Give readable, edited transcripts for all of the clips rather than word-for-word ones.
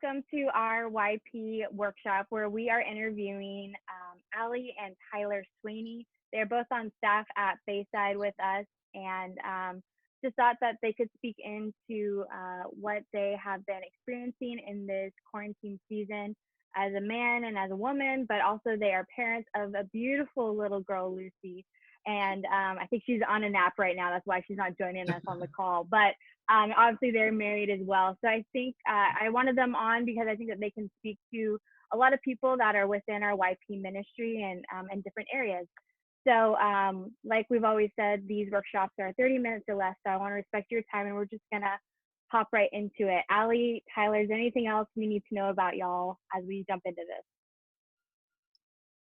welcome to our YP workshop where we are interviewing Allie and Tyler Swaney. They're both on staff at Bayside with us, and just thought that they could speak into what they have been experiencing in this quarantine season as a man and as a woman, but also they are parents of a beautiful little girl, Lucy. And I think she's on a nap right now. That's why she's not joining us on the call. But obviously they're married as well. So I think I wanted them on because I think that they can speak to a lot of people that are within our YP ministry and in different areas. So like we've always said, these workshops are 30 minutes or less. So I want to respect your time, and we're just going to hop right into it. Allie, Tyler, is there anything else we need to know about y'all as we jump into this?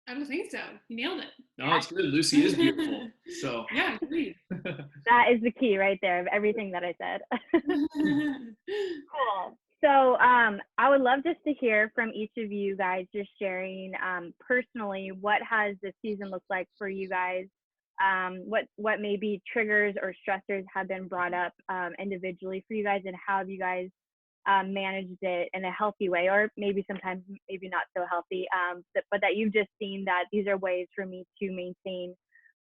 I don't think so. You nailed it. No, it's good. Lucy is beautiful. So yeah, agreed. That is the key right there of everything that I said. Cool. So I would love just to hear from each of you guys, just sharing personally, what has the season looked like for you guys? What maybe triggers or stressors have been brought up individually for you guys, and how have you guys managed it in a healthy way, or maybe sometimes maybe not so healthy, but that you've just seen that these are ways for me to maintain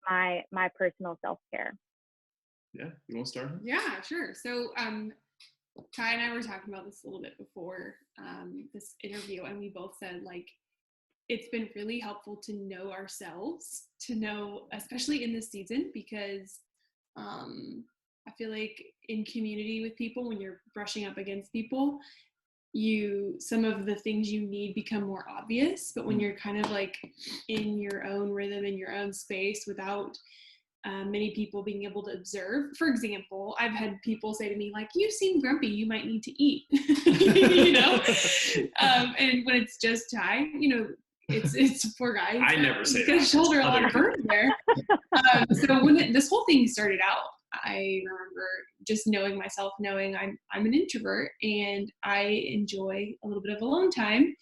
my personal self-care. Yeah, you want to start? Yeah, sure. So Ty and I were talking about this a little bit before this interview, and we both said, like, it's been really helpful to know ourselves, to know, especially in this season, because I feel like in community with people, when you're brushing up against people, some of the things you need become more obvious. But when you're kind of like in your own rhythm, in your own space, without many people being able to observe. For example, I've had people say to me, like, you seem grumpy, you might need to eat, you know? And when it's just Ty, you know, it's a poor guy. I never say that. He's got shoulder a lot of burden there. So when this whole thing started out, I remember just knowing myself, knowing I'm an introvert and I enjoy a little bit of alone time.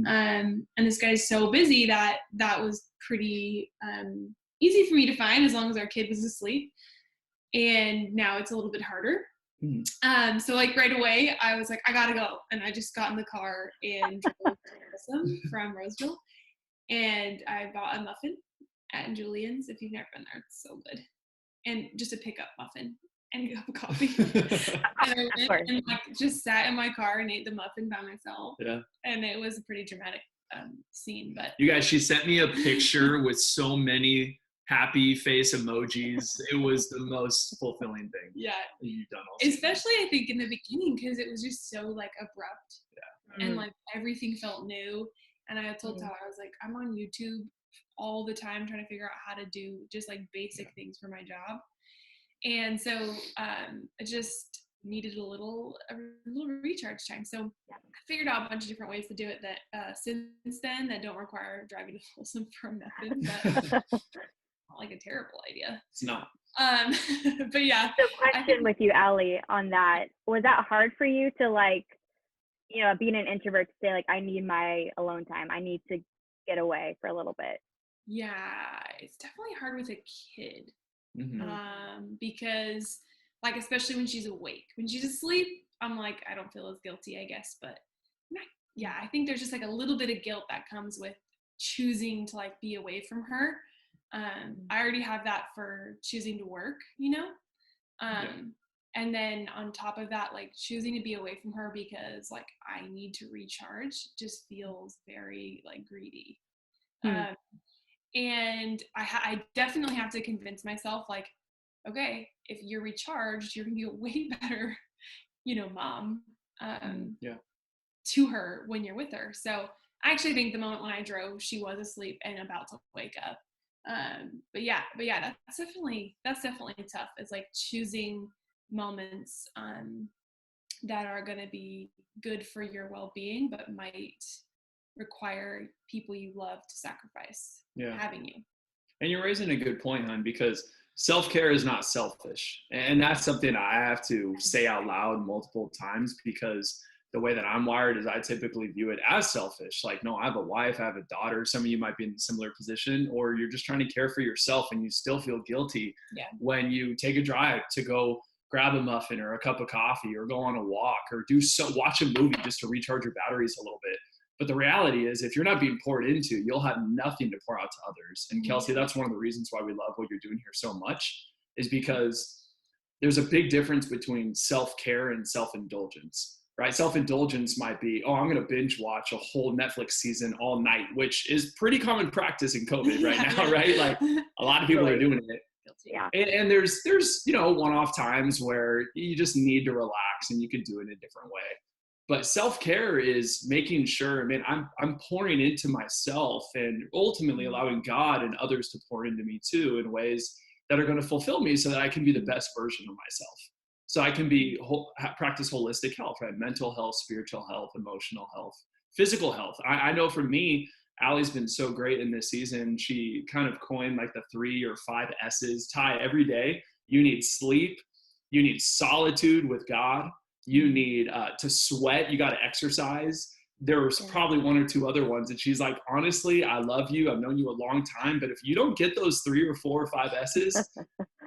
And this guy's so busy that was pretty easy for me to find as long as our kid was asleep. And now it's a little bit harder. So like right away, I was like, I gotta go. And I just got in the car and drove to Folsom from Roseville. And I bought a muffin at Julian's. If you've never been there, it's so good. And just a pickup muffin and a cup of coffee. And I went and like just sat in my car and ate the muffin by myself. Yeah. And it was a pretty dramatic scene. But you guys, she sent me a picture with so many happy face emojis. It was the most fulfilling thing. Yeah. You've done all. Especially I think in the beginning, because it was just so like abrupt. Yeah. And like everything felt new. And I told Tyler, I was like, I'm on YouTube all the time trying to figure out how to do just like basic things for my job. And so I just needed a little recharge time. So I figured out a bunch of different ways to do it that since then that don't require driving to Folsom for a muffin. But not like a terrible idea. It's not. But yeah. So question with you, Allie, on that. Was that hard for you to, like, you know, being an introvert, to say like, I need my alone time, I need to get away for a little bit? Yeah, it's definitely hard with a kid. Because like, especially when she's awake, when she's asleep, I'm like, I don't feel as guilty, I guess. But yeah, I think there's just like a little bit of guilt that comes with choosing to like be away from her. I already have that for choosing to work, you know? And then on top of that, like choosing to be away from her because like I need to recharge just feels very like greedy. And I definitely have to convince myself, like, okay, if you're recharged, you're gonna be a way better, you know, mom to her when you're with her. So I actually think the moment when I drove, she was asleep and about to wake up. But yeah, that's definitely tough. It's like choosing moments that are gonna be good for your well-being, but might require people you love to sacrifice having you. And you're raising a good point, hon, because self-care is not selfish. And that's something I have to say out loud multiple times, because the way that I'm wired is I typically view it as selfish. Like, no, I have a wife, I have a daughter. Some of you might be in a similar position, or you're just trying to care for yourself and you still feel guilty when you take a drive to go grab a muffin or a cup of coffee or go on a walk or watch a movie just to recharge your batteries a little bit. But the reality is, if you're not being poured into, you'll have nothing to pour out to others. And Kelsey, that's one of the reasons why we love what you're doing here so much, is because there's a big difference between self-care and self-indulgence, right? Self-indulgence might be, oh, I'm going to binge watch a whole Netflix season all night, which is pretty common practice in COVID right now, right? Like a lot of people are doing it. Yeah. And there's, one-off times where you just need to relax and you can do it in a different way. But self-care is making sure, I'm pouring into myself and ultimately allowing God and others to pour into me too in ways that are going to fulfill me so that I can be the best version of myself. So I can practice holistic health, right? Mental health, spiritual health, emotional health, physical health. I know for me, Allie's been so great in this season. She kind of coined like the 3 or 5 S's. Ty, every day you need sleep, you need solitude with God, you need to sweat, you got to exercise. There was probably 1 or 2 other ones. And she's like, honestly, I love you. I've known you a long time, but if you don't get those 3 or 4 or 5 S's,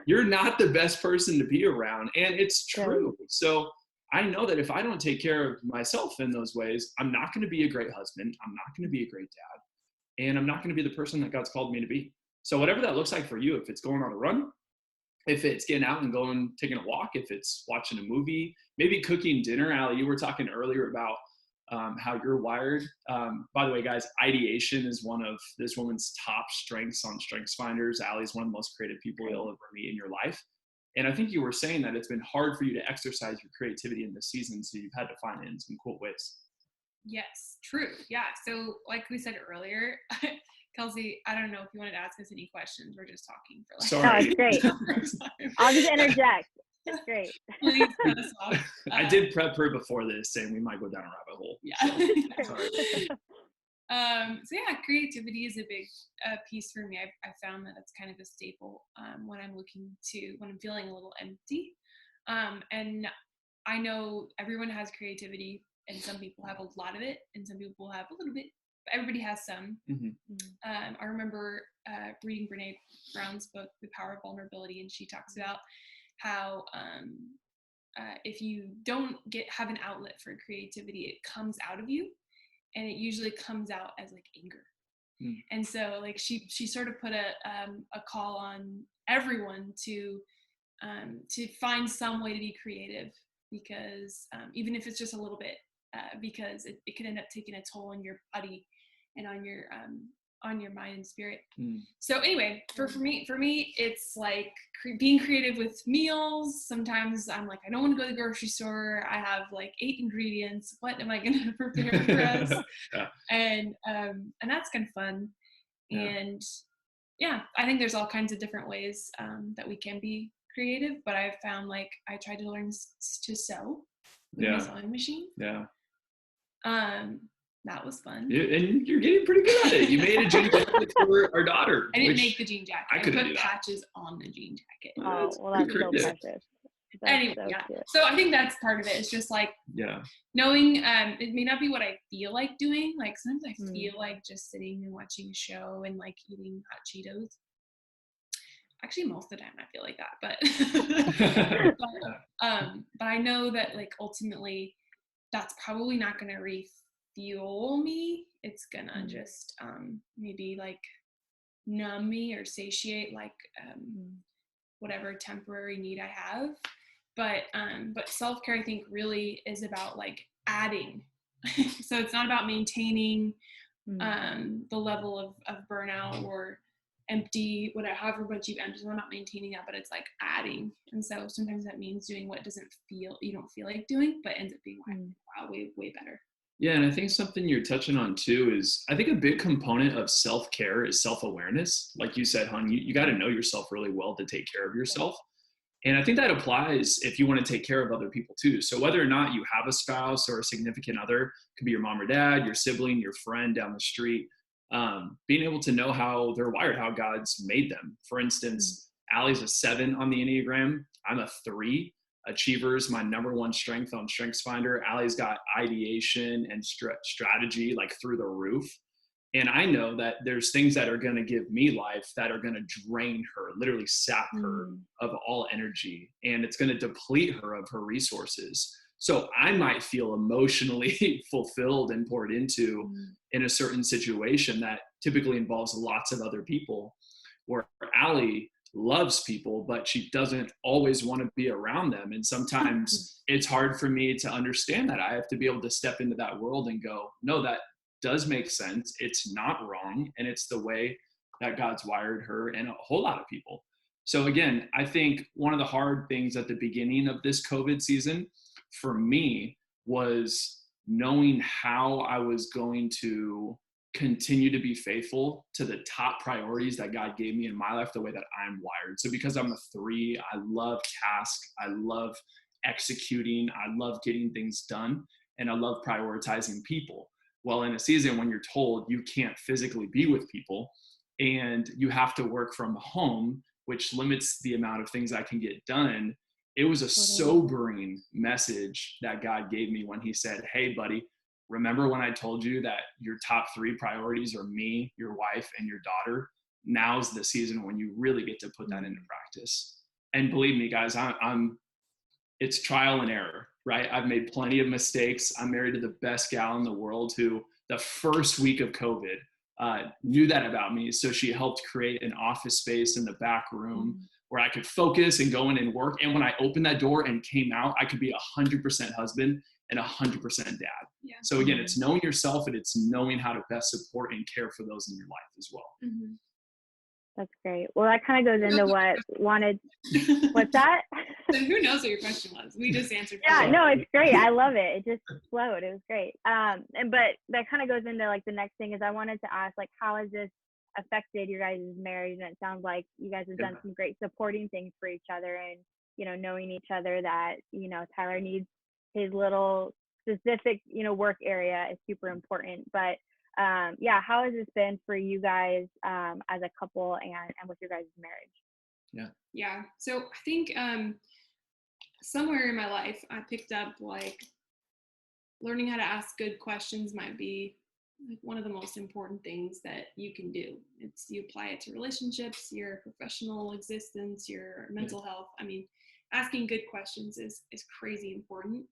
you're not the best person to be around. And it's true. So I know that if I don't take care of myself in those ways, I'm not going to be a great husband. I'm not going to be a great dad. And I'm not going to be the person that God's called me to be. So whatever that looks like for you, if it's going on a run, if it's getting out and taking a walk, if it's watching a movie, maybe cooking dinner. Allie, you were talking earlier about how you're wired. By the way, guys, ideation is one of this woman's top strengths on StrengthsFinders. Allie's one of the most creative people you'll ever meet in your life. And I think you were saying that it's been hard for you to exercise your creativity in this season, so you've had to find it in some cool ways. Yes, true. Yeah. So like we said earlier, Kelsey, I don't know if you wanted to ask us any questions. We're just talking for like. Sorry. Oh, it's great. I'll just interject. It's great. Please cut us off. I did prep her before this, saying we might go down a rabbit hole. Yeah. So, sorry. So yeah, creativity is a big piece for me. I found that it's kind of a staple when I'm feeling a little empty. And I know everyone has creativity, and some people have a lot of it, and some people have a little bit. Everybody has some. Mm-hmm. I remember reading Brene Brown's book, The Power of Vulnerability, and she talks about how if you don't have an outlet for creativity, it comes out of you, and it usually comes out as like anger. And so like she sort of put a call on everyone to find some way to be creative, because even if it's just a little bit, because it could end up taking a toll on your body and on your mind and spirit. So anyway, for me, it's like being creative with meals. Sometimes I'm like, I don't want to go to the grocery store. I have like 8 ingredients. What am I going to prepare for us? And that's kind of fun. Yeah. And yeah, I think there's all kinds of different ways that we can be creative, but I've found like I tried to learn to sew with my sewing machine. Yeah. That was fun. And you're getting pretty good at it. You made a jean jacket for our daughter. I didn't make the jean jacket. I couldn't put do that. Patches on the jean jacket. Oh, well, that's so precious. Anyway, so cute. So I think that's part of it. It's just like knowing it may not be what I feel like doing. Like sometimes I feel like just sitting and watching a show and like eating hot Cheetos. Actually, most of the time I feel like that, but I know that like ultimately that's probably not going to refuel me. It's gonna just maybe like numb me or satiate like whatever temporary need I have. But self-care, I think, really is about like adding. So it's not about maintaining the level of burnout or empty, whatever, however much you've emptied. I'm not maintaining that, but it's like adding. And so sometimes that means doing what you don't feel like doing, but ends up being like, wow, way better. Yeah, and I think something you're touching on too is, I think a big component of self-care is self-awareness. Like you said, hon, you got to know yourself really well to take care of yourself. And I think that applies if you want to take care of other people too. So whether or not you have a spouse or a significant other, it could be your mom or dad, your sibling, your friend down the street, being able to know how they're wired, how God's made them. For instance, Allie's a 7 on the Enneagram. I'm a 3. Achievers, my number 1 strength on StrengthsFinder. Allie's got ideation and strategy like through the roof. And I know that there's things that are going to give me life that are going to drain her, literally sap her of all energy, and it's going to deplete her of her resources. So I might feel emotionally fulfilled and poured into in a certain situation that typically involves lots of other people, where Allie loves people, but she doesn't always want to be around them. And sometimes it's hard for me to understand that. I have to be able to step into that world and go, no, that does make sense. It's not wrong. And it's the way that God's wired her and a whole lot of people. So again, I think one of the hard things at the beginning of this COVID season for me was knowing how I was going to continue to be faithful to the top priorities that God gave me in my life, the way that I'm wired. So because I'm a 3, I love tasks, I love executing, I love getting things done, and I love prioritizing people. Well, in a season when you're told you can't physically be with people and you have to work from home, which limits the amount of things I can get done, it was a sobering message that God gave me when he said, hey, buddy, remember when I told you that your top 3 priorities are me, your wife, and your daughter? Now's the season when you really get to put that into practice. And believe me, guys, it's trial and error, right? I've made plenty of mistakes. I'm married to the best gal in the world who the first week of COVID knew that about me. So she helped create an office space in the back room where I could focus and go in and work. And when I opened that door and came out, I could be 100% husband and 100% dad. Yeah. So again, it's knowing yourself, and it's knowing how to best support and care for those in your life as well. That's great. Well, that kind of goes into what's that? So who knows what your question was? We just answered. Yeah, no, it's great. I love it. It just flowed. It was great. But that kind of goes into like the next thing is I wanted to ask, like, how has this affected your guys' marriage? And it sounds like you guys have done some great supporting things for each other, and, you know, knowing each other that, you know, Tyler needs his little specific, you know, work area is super important. But how has this been for you guys as a couple and with your guys' marriage? Yeah. So I think somewhere in my life I picked up like learning how to ask good questions might be like one of the most important things that you can do. It's you apply it to relationships, your professional existence, your mental health. I mean, asking good questions is crazy important.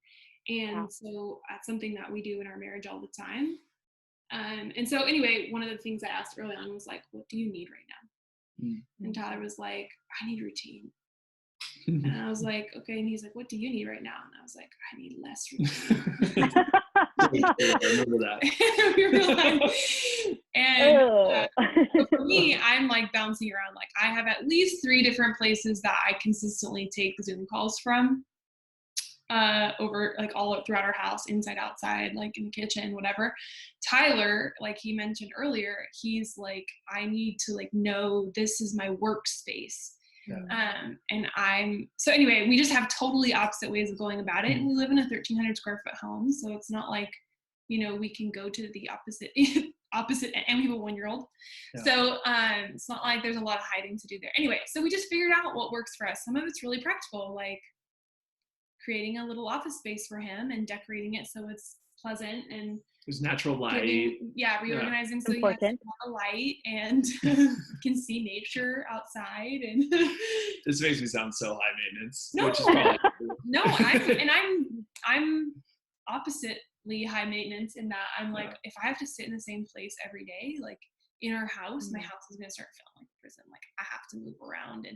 And so that's something that we do in our marriage all the time. And so anyway, one of the things I asked early on was like, what do you need right now? And Tyler was like, I need routine. And I was like, okay. And he's like, what do you need right now? And I was like, I need less routine. I remember that. We were like, and so for me, I'm like bouncing around. Like I have at least 3 different places that I consistently take Zoom calls from. Over like all throughout our house, inside, outside, like in the kitchen, whatever. Tyler, like he mentioned earlier, he's like, I need to like know this is my workspace. And so anyway, we just have totally opposite ways of going about it. And we live in a 1,300 square foot home. So it's not like, you know, we can go to the opposite, and we have a 1-year-old. So it's not like there's a lot of hiding to do there. Anyway, so we just figured out what works for us. Some of it's really practical, like creating a little office space for him and decorating it so it's pleasant and there's natural light. Reorganizing so important. He has a lot of light and can see nature outside. And this makes me sound so high maintenance. No, which is probably no, I'm oppositely high maintenance in that I'm like, if I have to sit in the same place every day, like in our house, my house is gonna start feeling like a prison. Like I have to move around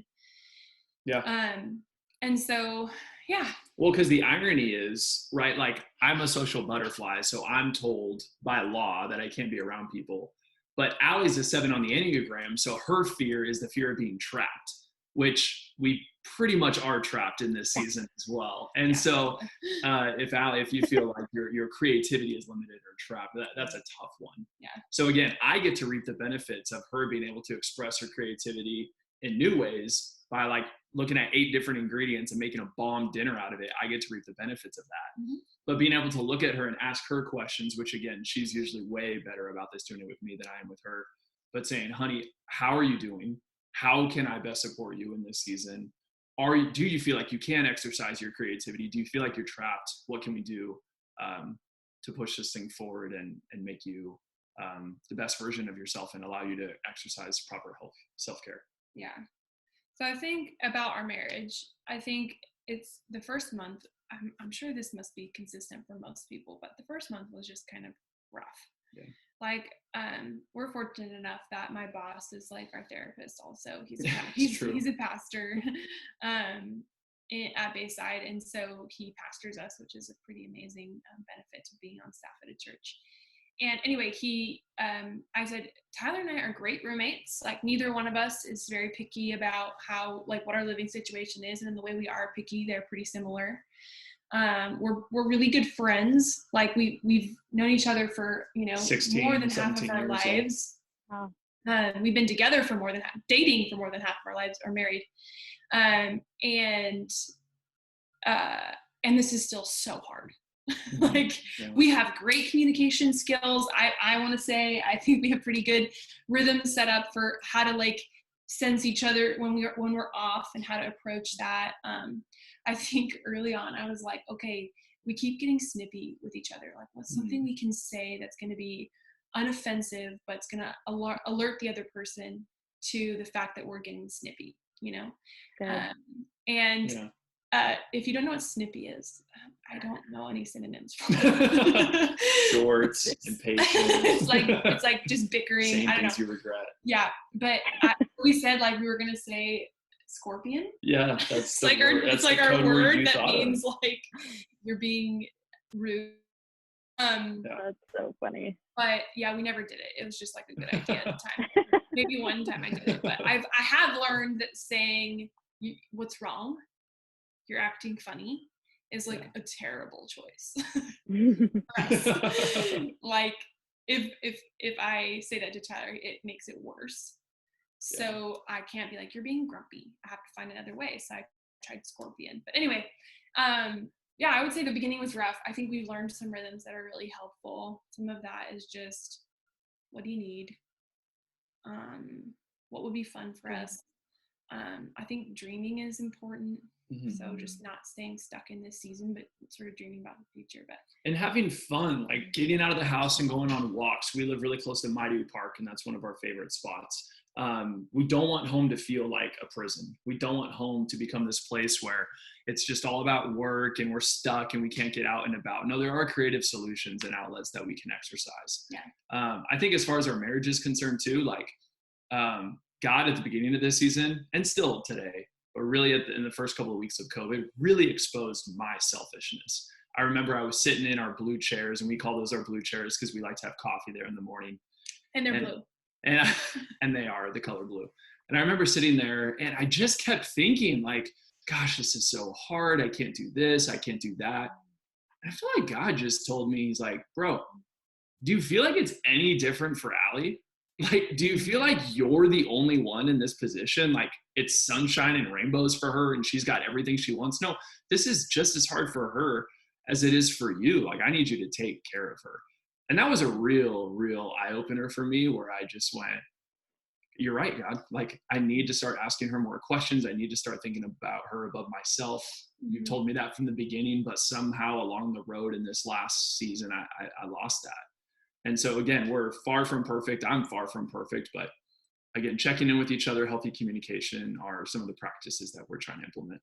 and so, Well, because the irony is, right, like I'm a social butterfly, so I'm told by law that I can't be around people. But Allie's a 7 on the Enneagram, so her fear is the fear of being trapped, which we pretty much are trapped in this season as well. And so if you feel like your creativity is limited or trapped, that's a tough one. So again, I get to reap the benefits of her being able to express her creativity in new ways by like looking at 8 different ingredients and making a bomb dinner out of it. I get to reap the benefits of that. But being able to look at her and ask her questions, which again, she's usually way better about this doing it with me than I am with her, but saying, honey, how are you doing? How can I best support you in this season? Do you feel like you can exercise your creativity? Do you feel like you're trapped? What can we do to push this thing forward and make you the best version of yourself and allow you to exercise proper health, self-care. Yeah. So I think about our marriage, I think it's the first month, I'm sure this must be consistent for most people, but the first month was just kind of rough. Yeah. Like, we're fortunate enough that my boss is like our therapist also. He's a pastor at Bayside, and so he pastors us, which is a pretty amazing benefit to being on staff at a church. And anyway, I said, Tyler and I are great roommates. Like, neither one of us is very picky about what our living situation is. And the way we are picky, they're pretty similar. We're really good friends. Like, we've known each other for, 16, more than half of our lives. Wow. We've been together for dating for more than half of our lives, or married. And this is still so hard. We have great communication skills. I want to say, I think we have pretty good rhythm set up for how to sense each other when we're off and how to approach that. I think early on I was like, okay, we keep getting snippy with each other. Like, what's something we can say that's going to be unoffensive, but it's going to alert the other person to the fact that we're getting snippy, if you don't know what snippy is, I don't know any synonyms for it. Short, impatient. It's like just bickering. Saying I don't things know. you regret. Yeah, but we said we were gonna say scorpion. Yeah, that's our word that means you're being rude. That's so funny. But yeah, we never did it. It was just a good idea at the time. Maybe one time I did it, but I have learned that saying what's wrong, you're acting funny, is a terrible choice. If I say that to Tyler, it makes it worse. So I can't be you're being grumpy. I have to find another way. So I tried scorpion. But anyway, I would say the beginning was rough. I think we've learned some rhythms that are really helpful. Some of that is just, what do you need? What would be fun for us? I think dreaming is important. Mm-hmm. So just not staying stuck in this season, but sort of dreaming about the future. And having fun, getting out of the house and going on walks. We live really close to Maidu Park, and that's one of our favorite spots. We don't want home to feel like a prison. We don't want home to become this place where it's just all about work and we're stuck and we can't get out and about. No, there are creative solutions and outlets that we can exercise. Yeah. I think as far as our marriage is concerned too, God at the beginning of this season and still today, but really in the first couple of weeks of COVID, really exposed my selfishness. I remember I was sitting in our blue chairs, and we call those our blue chairs because we like to have coffee there in the morning. And they're blue. And they are the color blue. And I remember sitting there and I just kept thinking gosh, this is so hard. I can't do this. I can't do that. And I feel like God just told me, he's like, bro, do you feel like it's any different for Allie? Do you feel like you're the only one in this position? It's sunshine and rainbows for her and she's got everything she wants. No, this is just as hard for her as it is for you. I need you to take care of her. And that was a real eye opener for me, where I just went, you're right, God. I need to start asking her more questions. I need to start thinking about her above myself. Mm-hmm. You told me that from the beginning, but somehow along the road in this last season, I lost that. And so again, we're far from perfect. I'm far from perfect, but again, checking in with each other, healthy communication are some of the practices that we're trying to implement.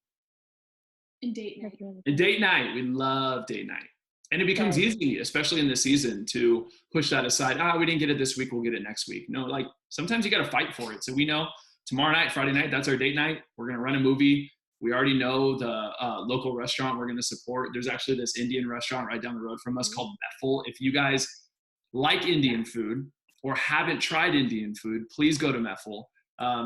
And date night. And date night. We love date night. And it becomes easy, especially in this season, to push that aside. We didn't get it this week. We'll get it next week. No, sometimes you got to fight for it. So we know tomorrow night, Friday night, that's our date night. We're going to run a movie. We already know the local restaurant we're going to support. There's actually this Indian restaurant right down the road from us called Meffel. If you guys like Indian food or haven't tried Indian food, please go to Meffel.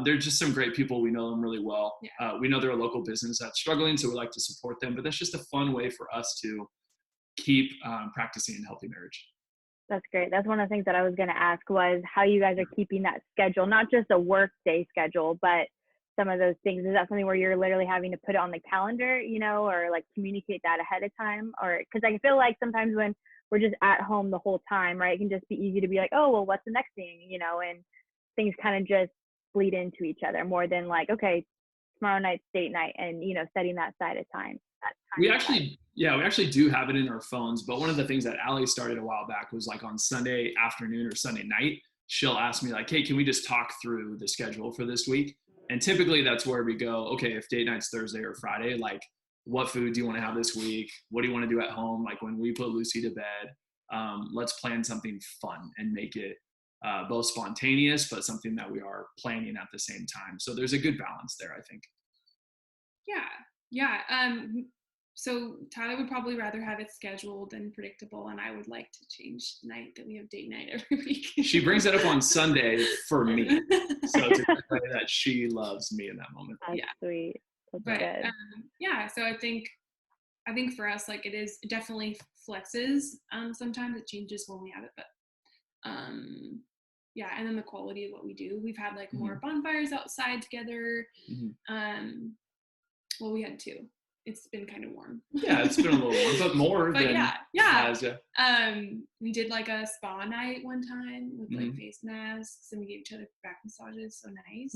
They're just some great people. We know them really well. Yeah. We know they're a local business that's struggling, so we like to support them. But that's just a fun way for us to keep practicing a healthy marriage. That's great. That's one of the things that I was going to ask, was how you guys are keeping that schedule, not just a work day schedule, but some of those things. Is that something where you're literally having to put it on the calendar, or communicate that ahead of time? Or because I feel like sometimes when we're just at home the whole time, right, it can just be easy to be oh, well, what's the next thing, and things kind of just bleed into each other more than okay, tomorrow night's date night, and setting that side of time. We actually do have it in our phones, but one of the things that Allie started a while back was like on Sunday afternoon or Sunday night, she'll ask me like, hey, can we just talk through the schedule for this week? And typically that's where we go, okay, if date night's Thursday or Friday, like what food do you want to have this week? What do you want to do at home? Like when we put Lucy to bed, let's plan something fun and make it both spontaneous, but something that we are planning at the same time. So there's a good balance there, I think. Yeah. So Tyler would probably rather have it scheduled and predictable, and I would like to change the night that we have date night every week. She brings it up on Sunday for me. So it's a good way that she loves me in that moment. That's sweet. That's but good. So I think for us, like it definitely flexes. Sometimes it changes when we have it, but and then the quality of what we do. We've had like more bonfires outside together. Well, we had 2. It's been kind of warm. Yeah, it's been a little warm, but more than we did like a spa night one time with like face masks, and we gave each other back massages. So nice.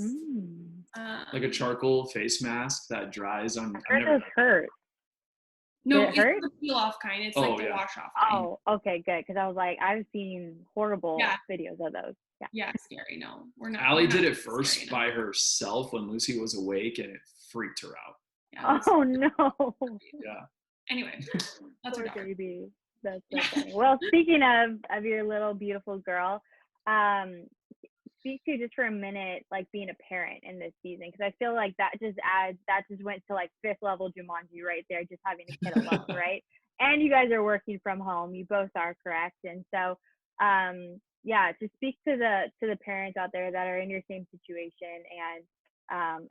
Like a charcoal face mask that dries on. I heard those hurt. No, it's the peel off kind. It's like the wash off kind. Oh, okay, good. Because I was like, I've seen horrible videos of those. Yeah, scary. No, we're not. Allie did it first by herself when Lucy was awake, and it freaked her out. Yeah, oh no. Yeah. Anyway, that's poor baby. That's so funny. Well, speaking of your little beautiful girl, speak to just for a minute, like being a parent in this season, because I feel like that just went to like 5th level Jumanji right there, just having a kid alone, right? And you guys are working from home. You both are, correct? And so, to speak to the parents out there that are in your same situation,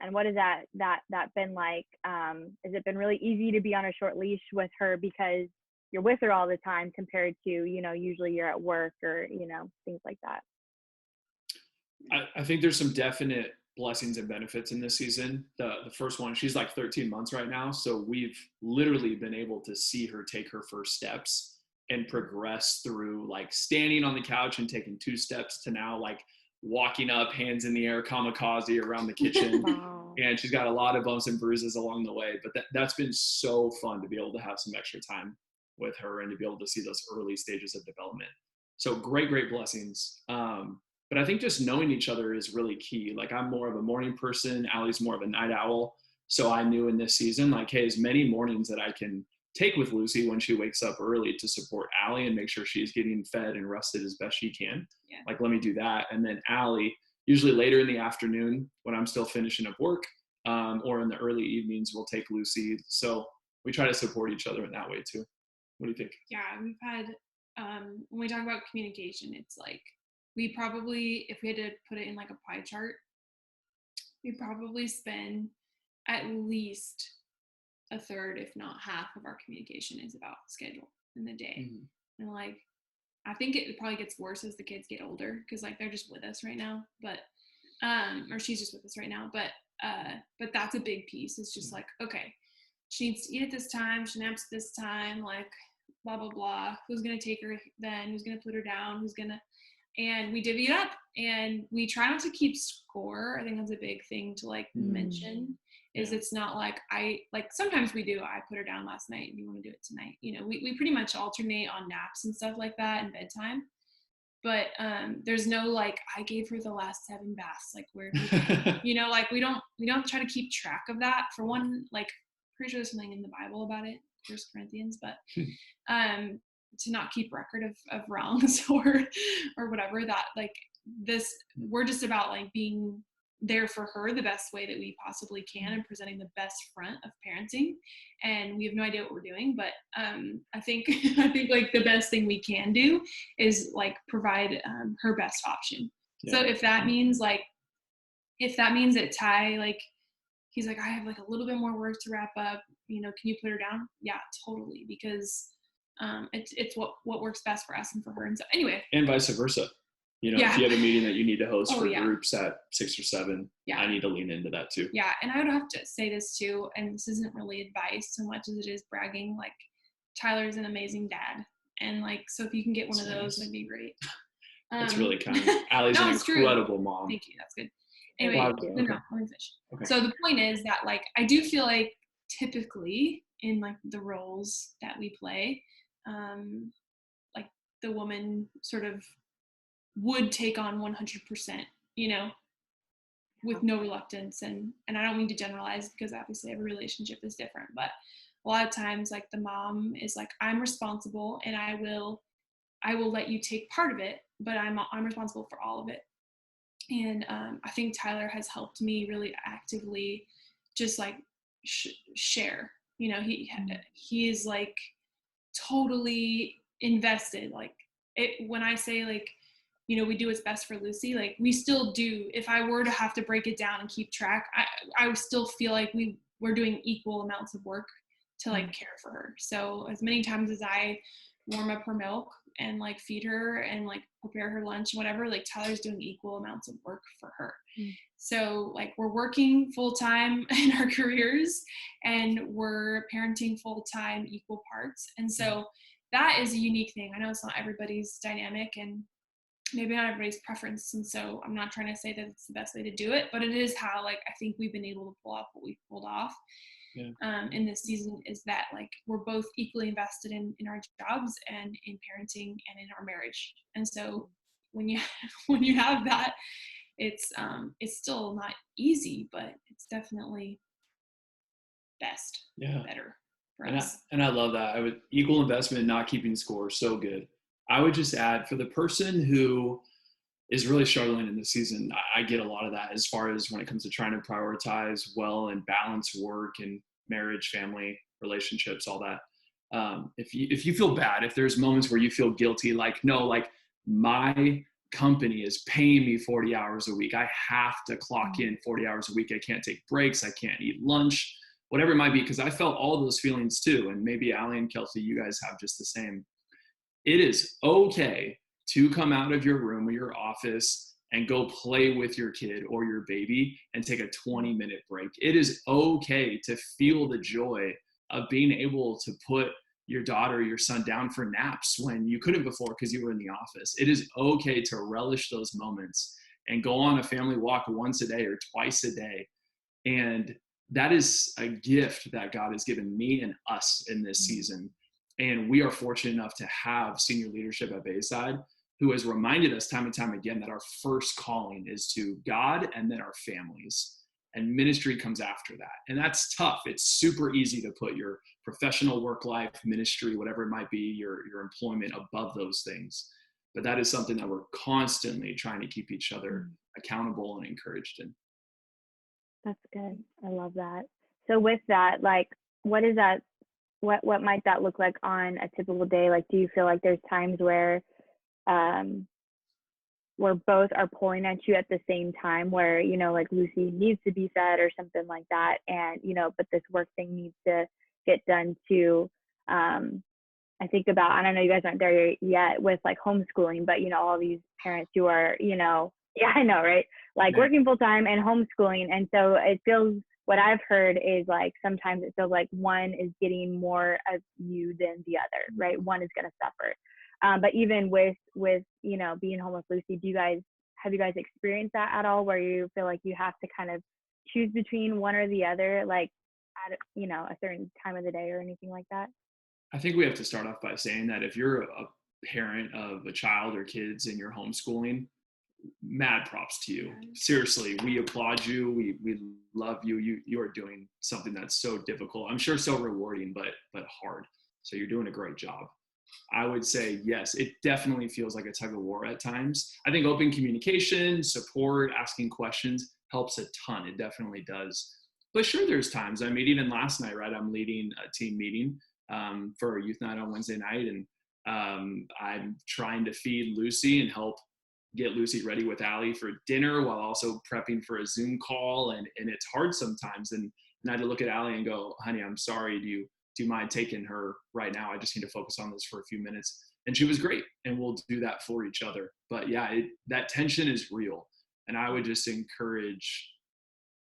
and what has that been like? Has it been really easy to be on a short leash with her because you're with her all the time compared to, usually you're at work or, things like that? I think there's some definite blessings and benefits in this season. The first one, she's like 13 months right now. So we've literally been able to see her take her first steps and progress through like standing on the couch and taking 2 steps to now like walking up, hands in the air, kamikaze around the kitchen. Wow. And she's got a lot of bumps and bruises along the way, but that's been so fun to be able to have some extra time with her and to be able to see those early stages of development. So great blessings. But I think just knowing each other is really key. Like I'm more of a morning person, Allie's more of a night owl. So I knew in this season, like, hey, as many mornings that I can take with Lucy when she wakes up early to support Allie and make sure she's getting fed and rested as best she can. Yeah. Like, let me do that. And then Allie, usually later in the afternoon when I'm still finishing up work, or in the early evenings, we'll take Lucy. So we try to support each other in that way too. What do you think? Yeah, we've had, when we talk about communication, it's like, we probably, if we had to put it in like a pie chart, we probably spend at least a third, if not half of our communication is about schedule in the day. And like, I think it probably gets worse as the kids get older, because like they're just with us right now, but or she's just with us right now, but that's a big piece. It's just like, okay, she needs to eat at this time, she naps at this time, like blah blah blah, who's gonna take her then, who's gonna put her down, and we divvy it up, and we try not to keep score. I think that's a big thing to like mention, is it's not like sometimes we do, I put her down last night and you want to do it tonight. We pretty much alternate on naps and stuff like that and bedtime. But there's no like, I gave her the last 7 baths, like where, like we don't try to keep track of that. For one, like pretty sure there's something in the Bible about it, 1 Corinthians, but to not keep record of wrongs or whatever, that like this, we're just about like being there for her the best way that we possibly can and presenting the best front of parenting. And we have no idea what we're doing, but I think like the best thing we can do is like provide her best option. So if that means that Ty, like he's like, I have like a little bit more work to wrap up, can you put her down? Yeah, totally, because it's what works best for us and for her. And so anyway, and vice versa, if you have a meeting that you need to host for groups at 6 or 7, I need to lean into that too. Yeah. And I would have to say this too, and this isn't really advice so much as it is bragging, like Tyler's an amazing dad, and like, so if you can get one of those, that'd be great. That's really kind. Allie's an incredible mom. Thank you, that's good. Anyway, no, let me finish. Okay. So the point is that like, I do feel like typically in like the roles that we play. Like the woman sort of would take on 100%, you know, with no reluctance. And I don't mean to generalize, because obviously every relationship is different, but a lot of times like the mom is like, I'm responsible and I will let you take part of it, but I'm responsible for all of it. And I think Tyler has helped me really actively just like share, you know, he is like totally invested. Like when I say like, you know, we do what's best for Lucy, like we still do. If I were to have to break it down and keep track, I would still feel like we're doing equal amounts of work to like care for her. So as many times as I warm up her milk and like feed her and like prepare her lunch and whatever, like Tyler's doing equal amounts of work for her. So like we're working full time in our careers and we're parenting full time, equal parts. And so that is a unique thing. I know it's not everybody's dynamic and maybe not everybody's preference. And so I'm not trying to say that it's the best way to do it, but it is how like I think we've been able to pull off what we've pulled off. In this season, is that like we're both equally invested in our jobs and in parenting and in our marriage. And so when you have that, it's still not easy, but it's definitely better for us. And I love that. Equal investment, not keeping score, so good. I would just add, for the person who is really struggling in this season, I get a lot of that as far as when it comes to trying to prioritize well and balance work and marriage, family, relationships, all that. If you feel bad, if there's moments where you feel guilty, like, no, like my company is paying me 40 hours a week. I have to clock in 40 hours a week. I can't take breaks. I can't eat lunch, whatever it might be, because I felt all those feelings too. And maybe Allie and Kelsey, you guys have just the same. It is okay to come out of your room or your office and go play with your kid or your baby and take a 20-minute break. It is okay to feel the joy of being able to put your daughter or your son down for naps when you couldn't before because you were in the office. It is okay to relish those moments and go on a family walk once a day or twice a day. And that is a gift that God has given me and us in this season. And we are fortunate enough to have senior leadership at Bayside who has reminded us time and time again that our first calling is to God and then our families. And ministry comes after that. And that's tough. It's super easy to put your professional work life, ministry, whatever it might be, your employment above those things. But that is something that we're constantly trying to keep each other accountable and encouraged in. That's good. I love that. So with that, like, what is that? What might that look like on a typical day? Like, do you feel like there's times where both are pulling at you at the same time, where, you know, like Lucy needs to be fed or something like that, and, you know, but this work thing needs to get done too. I think about, I don't know, you guys aren't there yet with like homeschooling, but, you know, all these parents who are, you know, yeah, I know, right? Like working full time and homeschooling. And so it feels, what I've heard is like, sometimes it feels like one is getting more of you than the other, right? One is going to suffer. But even with, you know, being home with Lucy, have you guys experienced that at all, where you feel like you have to kind of choose between one or the other, like at, you know, a certain time of the day or anything like that? I think we have to start off by saying that if you're a parent of a child or kids and you're homeschooling, mad props to you. Seriously, we applaud you. We love you. You are doing something that's so difficult. I'm sure so rewarding, but hard. So you're doing a great job. I would say, yes, it definitely feels like a tug of war at times. I think open communication, support, asking questions helps a ton. It definitely does. But sure, there's times. I mean, even last night, right, I'm leading a team meeting for a youth night on Wednesday night. And I'm trying to feed Lucy and help get Lucy ready with Allie for dinner while also prepping for a Zoom call. And it's hard sometimes. And I had to look at Allie and go, honey, I'm sorry. Do you mind taking her right now? I just need to focus on this for a few minutes. And she was great. And we'll do that for each other. But yeah, that tension is real. And I would just encourage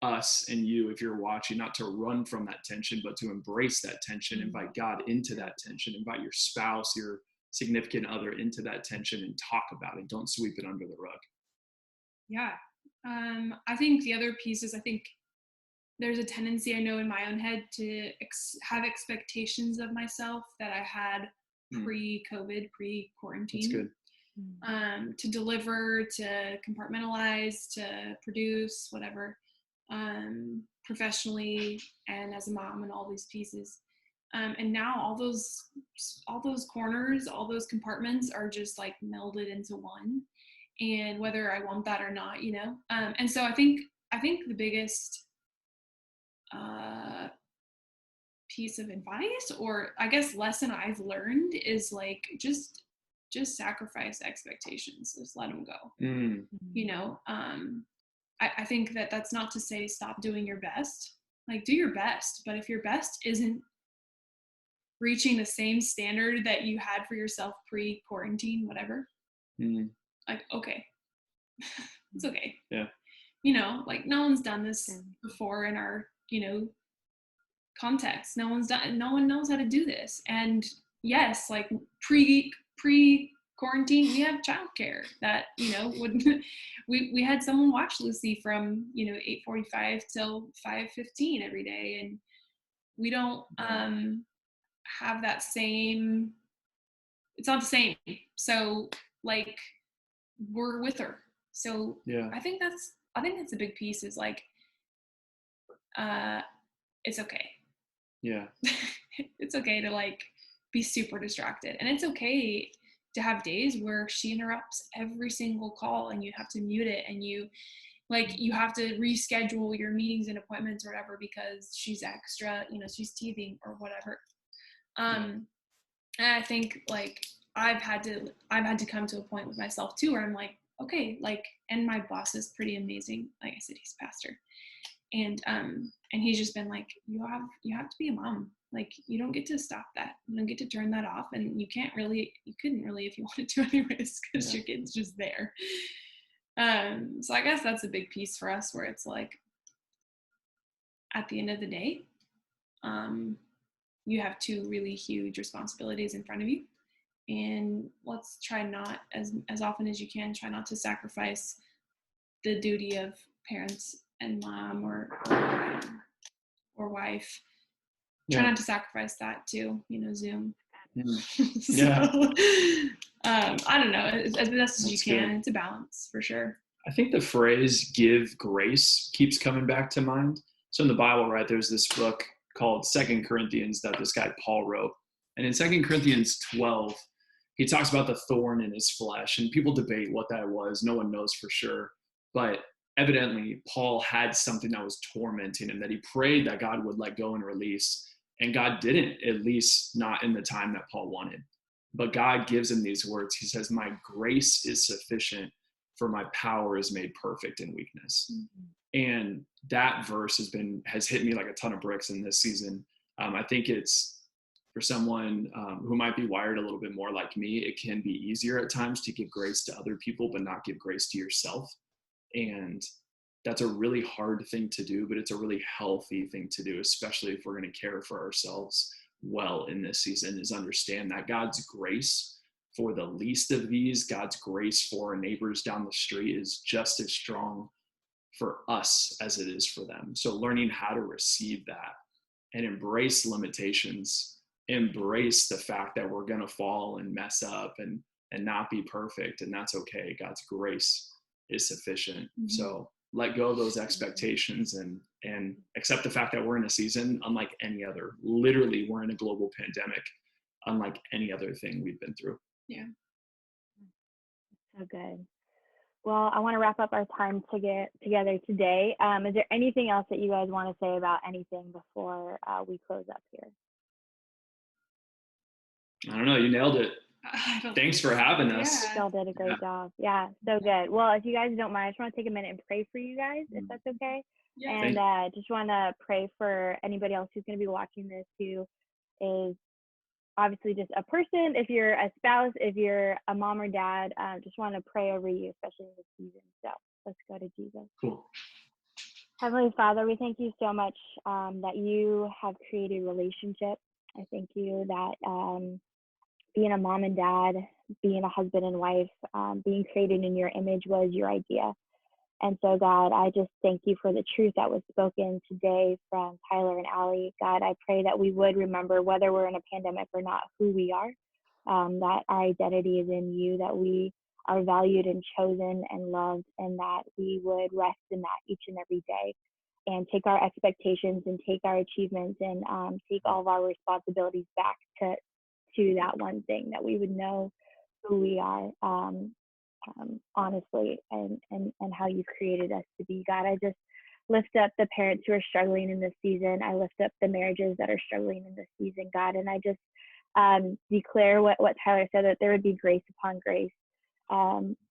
us and you, if you're watching, not to run from that tension, but to embrace that tension, invite God into that tension, invite your spouse, your significant other into that tension and talk about it. Don't sweep it under the rug. Yeah. I think the other piece is, I think there's a tendency I know in my own head to have expectations of myself that I had pre-COVID, pre-quarantine. That's good. To deliver, to compartmentalize, to produce, whatever, professionally and as a mom and all these pieces. And now all those corners, all those compartments are just like melded into one. And whether I want that or not, you know. And so I think the biggest piece of advice, or I guess lesson I've learned, is like just sacrifice expectations. Just let them go. You know, I think that's not to say stop doing your best. Like, do your best, but if your best isn't reaching the same standard that you had for yourself pre-quarantine, whatever, like, okay, it's okay. Yeah. You know, like, no one's done this before in our, you know, context. No one knows how to do this. And yes, like pre-quarantine, we have childcare that, you know, we had someone watch Lucy from, you know, 8:45 till 5:15 every day, and we don't have that same. It's not the same. So like, we're with her. So yeah, I think that's a big piece, is like, it's okay. Yeah. It's okay to like be super distracted, and it's okay to have days where she interrupts every single call and you have to mute it, and you have to reschedule your meetings and appointments or whatever because she's extra, you know, she's teething or whatever. And I think like I've had to come to a point with myself too where I'm like, okay, like, and my boss is pretty amazing. Like I said, he's a pastor. And he's just been like, you have to be a mom. Like, you don't get to stop that. You don't get to turn that off. And you couldn't really if you wanted to anyways, because your kid's just there. So I guess that's a big piece for us, where it's like, at the end of the day, you have two really huge responsibilities in front of you. And let's try not, as often as you can, try not to sacrifice the duty of parents and mom or wife. Try not to sacrifice that too, you know, Zoom. So, I don't know, as best as you can. Good. It's a balance for sure. I think the phrase "give grace" keeps coming back to mind. So in the Bible, right, there's this book called 2 Corinthians that this guy Paul wrote. And in 2 Corinthians 12, he talks about the thorn in his flesh, and people debate what that was. No one knows for sure. But evidently, Paul had something that was tormenting him that he prayed that God would let go and release. And God didn't, at least not in the time that Paul wanted. But God gives him these words. He says, "My grace is sufficient, for my power is made perfect in weakness." And that verse has hit me like a ton of bricks in this season. I think it's, for someone who might be wired a little bit more like me, it can be easier at times to give grace to other people, but not give grace to yourself. And that's a really hard thing to do, but it's a really healthy thing to do, especially if we're going to care for ourselves well in this season, is understand that God's grace for the least of these, God's grace for our neighbors down the street, is just as strong for us as it is for them. So learning how to receive that and embrace limitations, embrace the fact that we're going to fall and mess up and not be perfect, and that's okay. God's grace is sufficient. So let go of those expectations and accept the fact that we're in a season unlike any other. Literally, we're in a global pandemic unlike any other thing we've been through. Yeah. So good. Well, I want to wrap up our time to get together today. Is there anything else that you guys want to say about anything before we close up here? I don't know. You nailed it. Thanks for having us. You all did a great job. Yeah, so good. Well, if you guys don't mind, I just want to take a minute and pray for you guys, if that's okay. Yeah. And just want to pray for anybody else who's going to be watching this, who is obviously just a person. If you're a spouse, if you're a mom or dad, just want to pray over you, especially in this season. So let's go to Jesus. Cool. Heavenly Father, we thank you so much that you have created relationships. I thank you that being a mom and dad, being a husband and wife, being created in your image was your idea. And so, God, I just thank you for the truth that was spoken today from Tyler and Allie. God, I pray that we would remember, whether we're in a pandemic or not, who we are, that our identity is in you, that we are valued and chosen and loved, and that we would rest in that each and every day and take our expectations and take our achievements and take all of our responsibilities back to that one thing, that we would know who we are. Honestly, and how you've created us to be. God, I just lift up the parents who are struggling in this season. I lift up the marriages that are struggling in this season, God, and I just declare what Tyler said, that there would be grace upon grace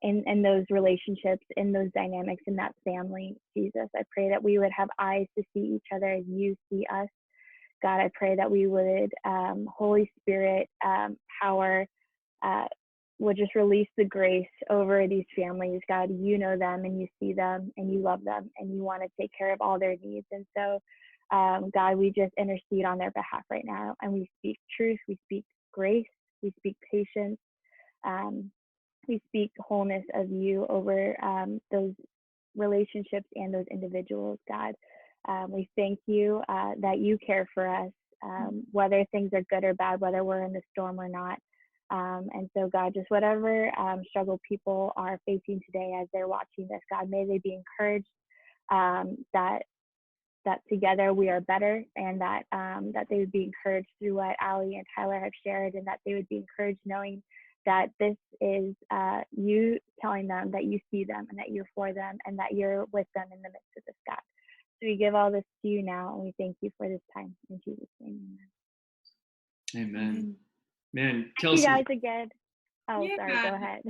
in those relationships, in those dynamics, in that family. Jesus, I pray that we would have eyes to see each other as you see us. God, I pray that we would, Holy Spirit, power, would just release the grace over these families. God, you know them and you see them and you love them and you want to take care of all their needs. And so, God, we just intercede on their behalf right now, and we speak truth, we speak grace, we speak patience, we speak wholeness of you over those relationships and those individuals, God. We thank you that you care for us, whether things are good or bad, whether we're in the storm or not. And so, God, just whatever struggle people are facing today as they're watching this, God, may they be encouraged that together we are better, and that they would be encouraged through what Allie and Tyler have shared, and that they would be encouraged knowing that this is you telling them that you see them and that you're for them and that you're with them in the midst of this, God. So we give all this to you now, and we thank you for this time. In Jesus' name, amen. Amen. Man, Thank Kelsey. you guys again. Oh, Yeah. sorry, go ahead.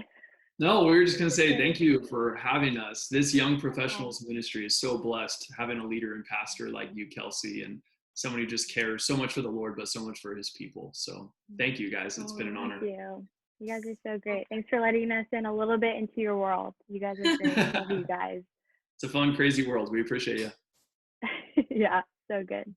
No, we were just going to say thank you for having us. This Young Professionals Ministry is so blessed having a leader and pastor like you, Kelsey, and someone who just cares so much for the Lord, but so much for his people. So thank you guys. It's been an honor. Thank you. You guys are so great. Thanks for letting us in a little bit into your world. You guys are great. I love you guys. It's a fun, crazy world. We appreciate you. Yeah, so good.